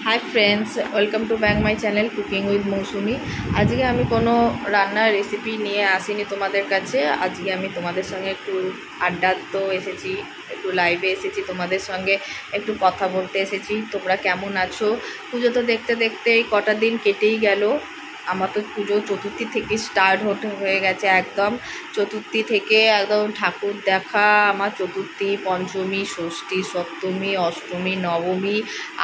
Hi friends, welcome to back my channel cooking with Mousumi. आज के आमी कोनो रान्नार रेसिपि निये आसिनी तोमादेर काछे। आज के आमी तोमादेर संगे एकटू आड्डा तो एसेछि, एकटू लाइवे एसेछि, तोमादेर संगे एकटू कथा बोलते एसेछि। तोमरा केमन आछो? पुजो तो देखते देखते कटा दिन केटेई गेलो। আমার তো পুজো চতুর্থী থেকে স্টার্ট হয়ে গেছে। একদম চতুর্থী থেকে একদম ঠাকুর দেখা আমার চতুর্থী, পঞ্চমী, ষষ্ঠী, সপ্তমী, অষ্টমী, নবমী,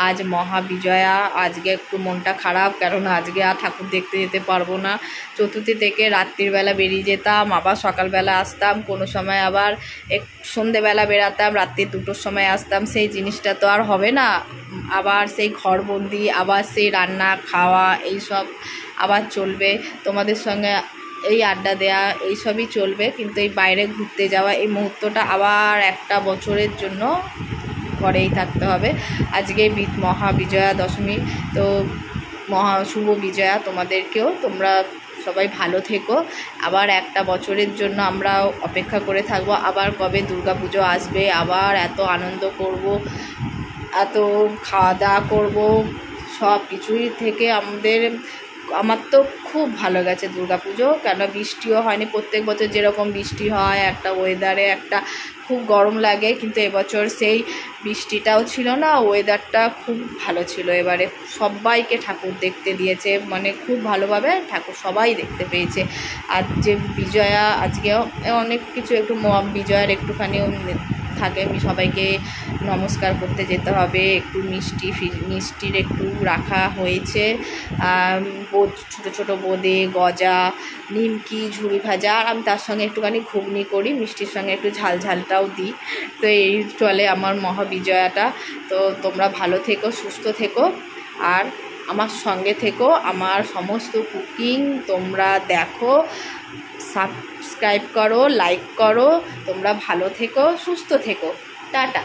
আজ মহাবিজয়া। আজকে একটু মনটা খারাপ, কারণ আজকে আর ঠাকুর দেখতে যেতে পারবো না। চতুর্থী থেকে রাত্রিবেলা বেরিয়ে যেতাম, আবার সকালবেলা আসতাম, কোনো সময় আবার সন্ধেবেলা বেরাতাম, রাত্রি 2টোর সময় আসতাম। সেই জিনিসটা তো আর হবে না। আবার সেই ঘরবন্দি, আবার সেই রান্না খাওয়া, এইসব আবার চলবে। তোমাদের সঙ্গে এই আড্ডা দেয়া এইসবই চলবে, কিন্তু এই বাইরে ঘুরতে যাওয়া এই মুহূর্তটা আবার একটা বছরের জন্য ঘরেই থাকতে হবে। আজকে মহাবিজয়া দশমী, তো শুভ বিজয়া তোমাদেরকেও। তোমরা সবাই ভালো থেকো। আবার একটা বছরের জন্য আমরা অপেক্ষা করে থাকবো, আবার কবে দুর্গাপুজো আসবে, আবার এত আনন্দ করব, এত খাওয়া দাওয়া করবো। সব কিছুই থেকে আমার তো খুব ভালো গেছে দুর্গাপুজো। কেন বৃষ্টিও হয়নি, প্রত্যেক বছর যেরকম বৃষ্টি হয়, একটা ওয়েদারে একটা খুব গরম লাগে, কিন্তু এবছর সেই বৃষ্টিটাও ছিল না, ওয়েদারটা খুব ভালো ছিল। এবারে সবাইকে ঠাকুর দেখতে দিয়েছে, মানে খুব ভালোভাবে ঠাকুর সবাই দেখতে পেয়েছে। আর যে বিজয়া, আজকেও অনেক কিছু একটু বিজয়ার একটুখানিও থাকে, সবাইকে নমস্কার করতে যেতে হবে। একটু মিষ্টির একটু রাখা হয়েছে, ছোটো ছোটো বোঁদে, গজা, নিমকি, ঝুড়ি ভাজা, আর আমি তার সঙ্গে একটুখানি ঘুগনি করি, মিষ্টির সঙ্গে একটু ঝালটাও দিই। তো এই চলে আমার মহাবিজয়াটা। তো তোমরা ভালো থেকো, সুস্থ থেকো, আর আমার সঙ্গে থেকো। আমার সমস্ত কুকিং তোমরা দেখো, সাবস্ক্রাইব করো, লাইক করো। তোমরা ভালো থেকো, সুস্থ থেকো। টাটা।